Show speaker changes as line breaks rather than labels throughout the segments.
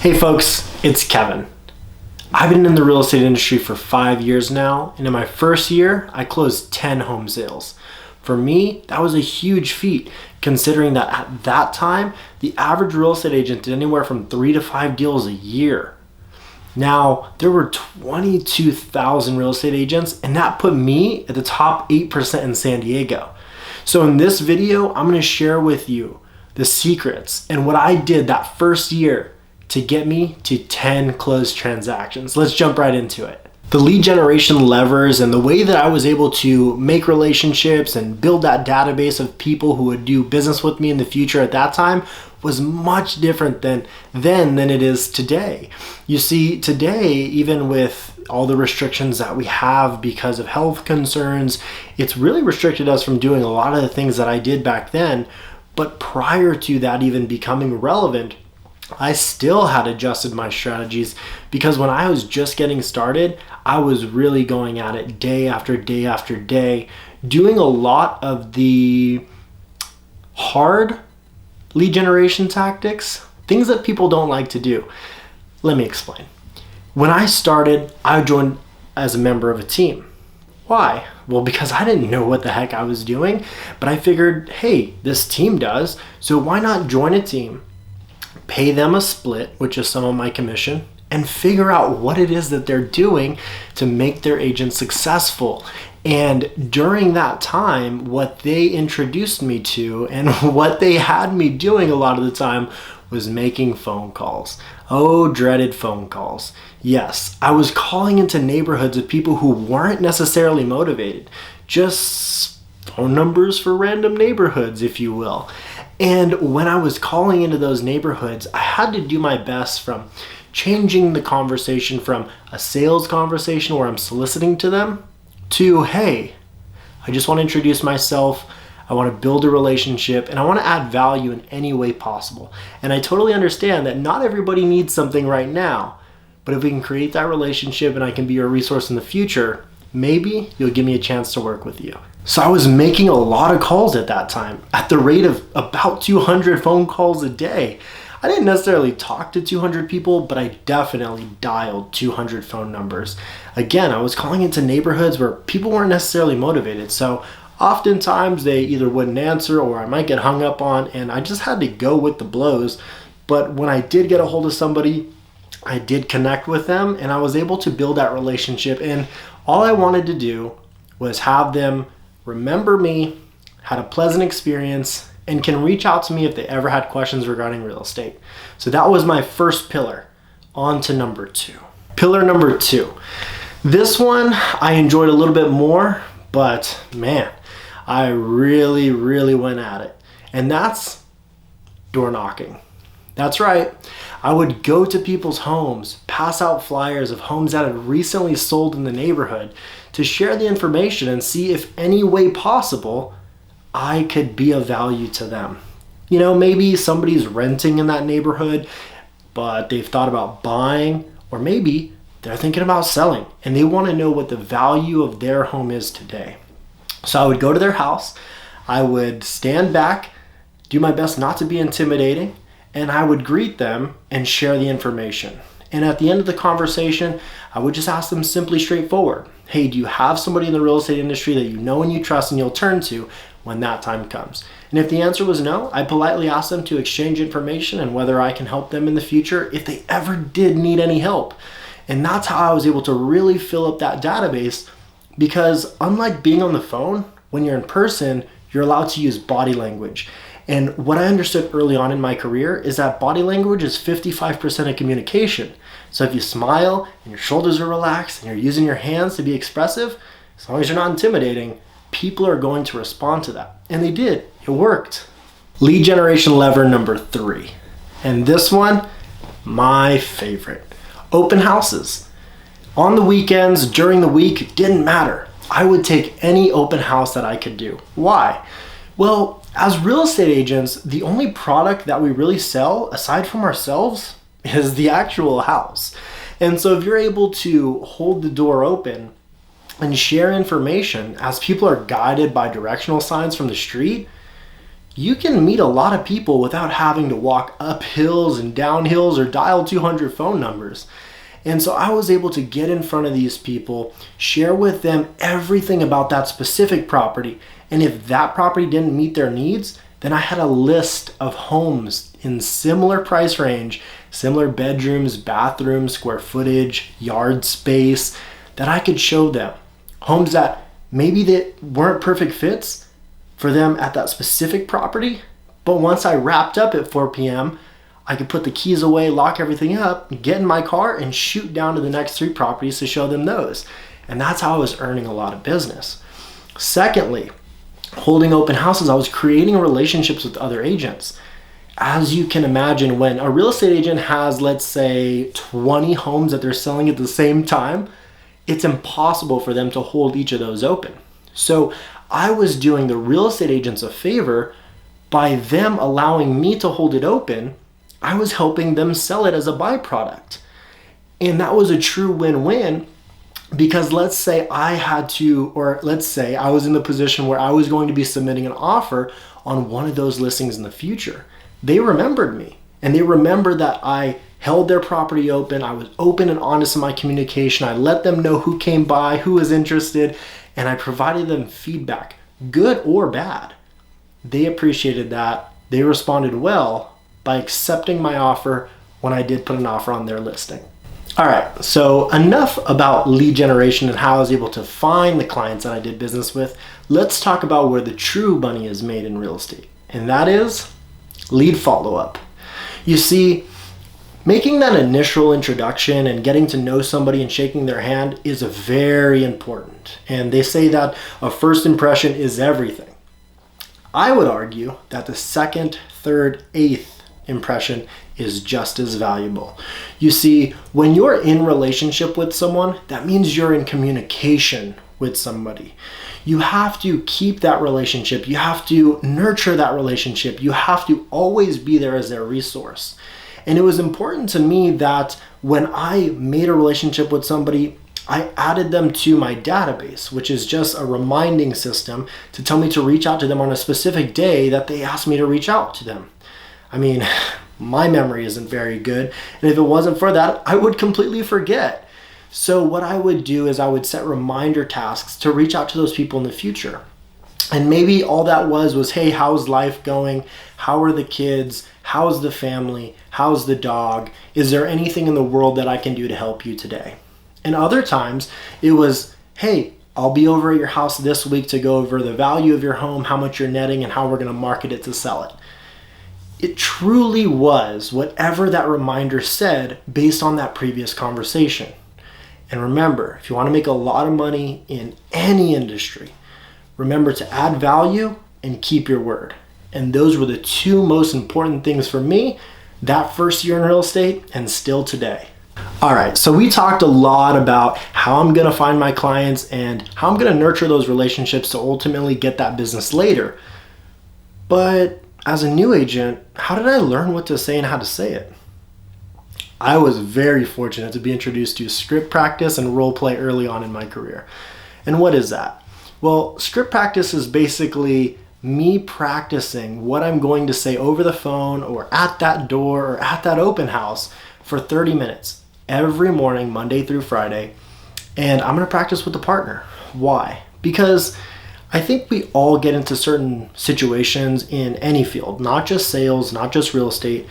Hey folks, it's Kevin. I've been in the real estate industry for 5 years now, and in my first year, I closed 10 home sales. For me, that was a huge feat, considering that at that time, the average real estate agent did anywhere from 3 to 5 deals a year. Now, there were 22,000 real estate agents, and that put me at the top 8% in San Diego. So in this video, I'm going to share with you the secrets and what I did that first year to get me to 10 closed transactions. Let's jump right into it. The lead generation levers and the way that I was able to make relationships and build that database of people who would do business with me in the future at that time was much different than it is today. You see, today, even with all the restrictions that we have because of health concerns, it's really restricted us from doing a lot of the things that I did back then. But prior to that even becoming relevant, I still had adjusted my strategies because when I was just getting started, I was really going at it day after day after day, doing a lot of the hard lead generation tactics, things that people don't like to do. Let me explain. When I started, I joined as a member of a team. Why? Well, because I didn't know what the heck I was doing, but I figured, hey, this team does, so why not join a team, pay them a split, which is some of my commission, and figure out what it is that they're doing to make their agents successful. And during that time, what they introduced me to and what they had me doing a lot of the time was making phone calls. Oh, dreaded phone calls. Yes, I was calling into neighborhoods of people who weren't necessarily motivated, just phone numbers for random neighborhoods, if you will. And when I was calling into those neighborhoods, I had to do my best from changing the conversation from a sales conversation where I'm soliciting to them to, hey, I just want to introduce myself, I want to build a relationship, and I want to add value in any way possible. And I totally understand that not everybody needs something right now, but if we can create that relationship and I can be your resource in the future, maybe you'll give me a chance to work with you. So I was making a lot of calls at that time at the rate of about 200 phone calls a day. I didn't necessarily talk to 200 people, but I definitely dialed 200 phone numbers. Again, I was calling into neighborhoods where people weren't necessarily motivated. So oftentimes they either wouldn't answer or I might get hung up on, and I just had to go with the blows. But when I did get a hold of somebody, I did connect with them and I was able to build that relationship. And all I wanted to do was have them remember me, had a pleasant experience, and can reach out to me if they ever had questions regarding real estate. So that was my first pillar. On to number 2. Pillar number 2. This one I enjoyed a little bit more, but man, I really went at it. And that's door knocking. That's right. I would go to people's homes, pass out flyers of homes that had recently sold in the neighborhood to share the information and see if any way possible I could be of value to them. You know, maybe somebody's renting in that neighborhood, but they've thought about buying, or maybe they're thinking about selling and they want to know what the value of their home is today. So I would go to their house, I would stand back, do my best not to be intimidating, and I would greet them and share the information. And at the end of the conversation, I would just ask them simply straightforward, hey, do you have somebody in the real estate industry that you know and you trust and you'll turn to when that time comes? And if the answer was no, I politely asked them to exchange information and whether I can help them in the future if they ever did need any help. And that's how I was able to really fill up that database, because unlike being on the phone, when you're in person, you're allowed to use body language. And what I understood early on in my career is that body language is 55% of communication. So if you smile and your shoulders are relaxed and you're using your hands to be expressive, as long as you're not intimidating, people are going to respond to that. And they did. It worked. Lead generation lever number 3. And this one, my favorite. Open houses. On the weekends, during the week, didn't matter. I would take any open house that I could do. Why? Well, as real estate agents, the only product that we really sell, aside from ourselves, is the actual house. And so if you're able to hold the door open and share information as people are guided by directional signs from the street, you can meet a lot of people without having to walk up hills and down hills or dial 200 phone numbers. And so I was able to get in front of these people, share with them everything about that specific property. And if that property didn't meet their needs, then I had a list of homes in similar price range, similar bedrooms, bathrooms, square footage, yard space that I could show them. Homes that maybe they weren't perfect fits for them at that specific property, but once I wrapped up at 4 p.m., I could put the keys away, lock everything up, get in my car, and shoot down to the next 3 properties to show them those. And that's how I was earning a lot of business. Secondly, holding open houses, I was creating relationships with other agents. As you can imagine, when a real estate agent has, let's say, 20 homes that they're selling at the same time, it's impossible for them to hold each of those open. So I was doing the real estate agents a favor by them allowing me to hold it open. I was helping them sell it as a byproduct. And that was a true win-win, because let's say I was in the position where I was going to be submitting an offer on one of those listings in the future. They remembered me, and they remembered that I held their property open. I was open and honest in my communication. I let them know who came by, who was interested, and I provided them feedback, good or bad. They appreciated that. They responded well by accepting my offer when I did put an offer on their listing. All right, so enough about lead generation and how I was able to find the clients that I did business with. Let's talk about where the true money is made in real estate, and that is lead follow-up. You see, making that initial introduction and getting to know somebody and shaking their hand is very important. And they say that a first impression is everything. I would argue that the second, third, eighth impression is just as valuable. You see, when you're in relationship with someone, that means you're in communication with somebody. You have to keep that relationship. You have to nurture that relationship. You have to always be there as their resource. And it was important to me that when I made a relationship with somebody, I added them to my database, which is just a reminding system to tell me to reach out to them on a specific day that they asked me to reach out to them. I mean, my memory isn't very good, and if it wasn't for that, I would completely forget. So what I would do is I would set reminder tasks to reach out to those people in the future. And maybe all that was, hey, how's life going? How are the kids? How's the family? How's the dog? Is there anything in the world that I can do to help you today? And other times it was, hey, I'll be over at your house this week to go over the value of your home, how much you're netting, and how we're going to market it to sell it. It truly was whatever that reminder said based on that previous conversation. And remember, if you want to make a lot of money in any industry, remember to add value and keep your word. And those were the 2 most important things for me that first year in real estate and still today. All right, so we talked a lot about how I'm going to find my clients and how I'm going to nurture those relationships to ultimately get that business later. But as a new agent, how did I learn what to say and how to say it? I was very fortunate to be introduced to script practice and role play early on in my career. And what is that? Well, script practice is basically me practicing what I'm going to say over the phone or at that door or at that open house for 30 minutes every morning, Monday through Friday. And I'm going to practice with a partner. Why? Because I think we all get into certain situations in any field, not just sales, not just real estate,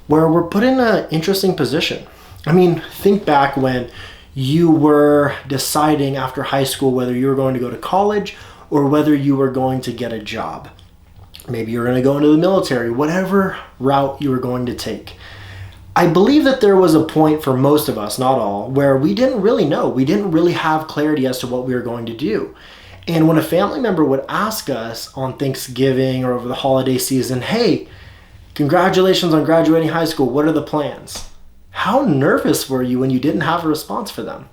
where we're put in an interesting position. I mean, think back when you were deciding after high school whether you were going to go to college or whether you were going to get a job. Maybe you're going to go into the military, whatever route you were going to take. I believe that there was a point for most of us, not all, where we didn't really know. We didn't really have clarity as to what we were going to do. And when a family member would ask us on Thanksgiving or over the holiday season, hey, congratulations on graduating high school, what are the plans? How nervous were you when you didn't have a response for them?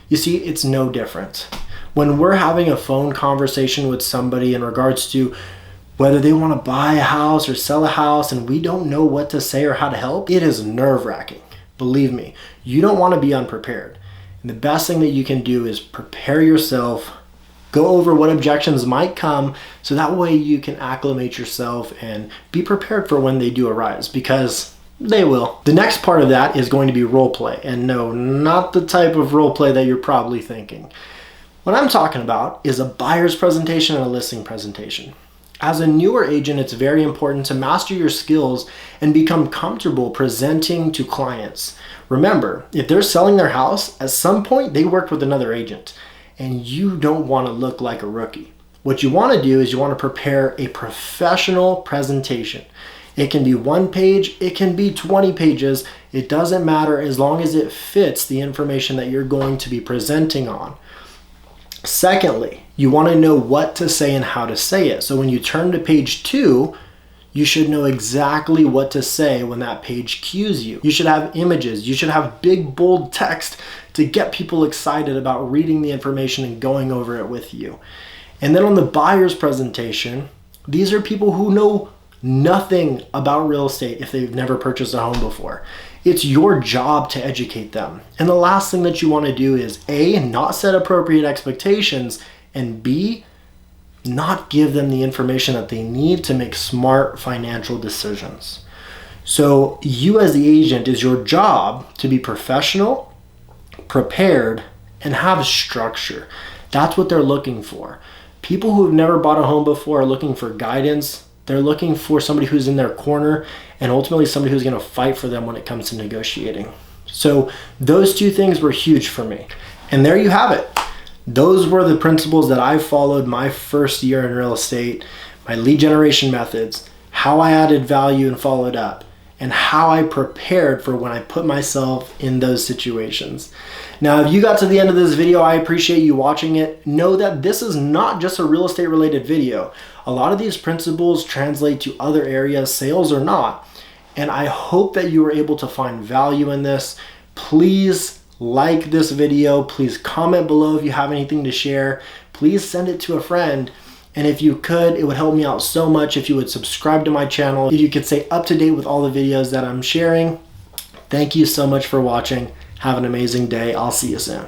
You see, it's no different. When we're having a phone conversation with somebody in regards to whether they want to buy a house or sell a house and we don't know what to say or how to help, it is nerve-wracking. Believe me, you don't want to be unprepared. And the best thing that you can do is prepare yourself, Go over what objections might come so that way you can acclimate yourself and be prepared for when they do arise, because they will. The next part of that is going to be role play. And no, not the type of role play that you're probably thinking. What I'm talking about is a buyer's presentation and a listing presentation. As a newer agent, it's very important to master your skills and become comfortable presenting to clients. Remember, if they're selling their house, at some point they worked with another agent, and you don't want to look like a rookie. What you want to do is you want to prepare a professional presentation. It can be 1 page, it can be 20 pages. It doesn't matter as long as it fits the information that you're going to be presenting on. Secondly, you want to know what to say and how to say it. So when you turn to page 2, you should know exactly what to say when that page cues you. You should have images. You should have big, bold text to get people excited about reading the information and going over it with you. And then on the buyer's presentation, these are people who know nothing about real estate if they've never purchased a home before. It's your job to educate them. And the last thing that you want to do is A, not set appropriate expectations, and B, not give them the information that they need to make smart financial decisions. So you as the agent, is your job to be professional, prepared, and have structure. That's what they're looking for. People who have never bought a home before are looking for guidance. They're looking for somebody who's in their corner and ultimately somebody who's going to fight for them when it comes to negotiating. So those 2 things were huge for me. And there you have it. Those were the principles that I followed my first year in real estate, my lead generation methods, how I added value and followed up, and how I prepared for when I put myself in those situations. Now, if you got to the end of this video, I appreciate you watching it. Know that this is not just a real estate related video. A lot of these principles translate to other areas, sales or not. And I hope that you were able to find value in this. Please like this video. Please comment below if you have anything to share. Please send it to a friend. And if you could, it would help me out so much if you would subscribe to my channel. If you could stay up to date with all the videos that I'm sharing. Thank you so much for watching. Have an amazing day. I'll see you soon.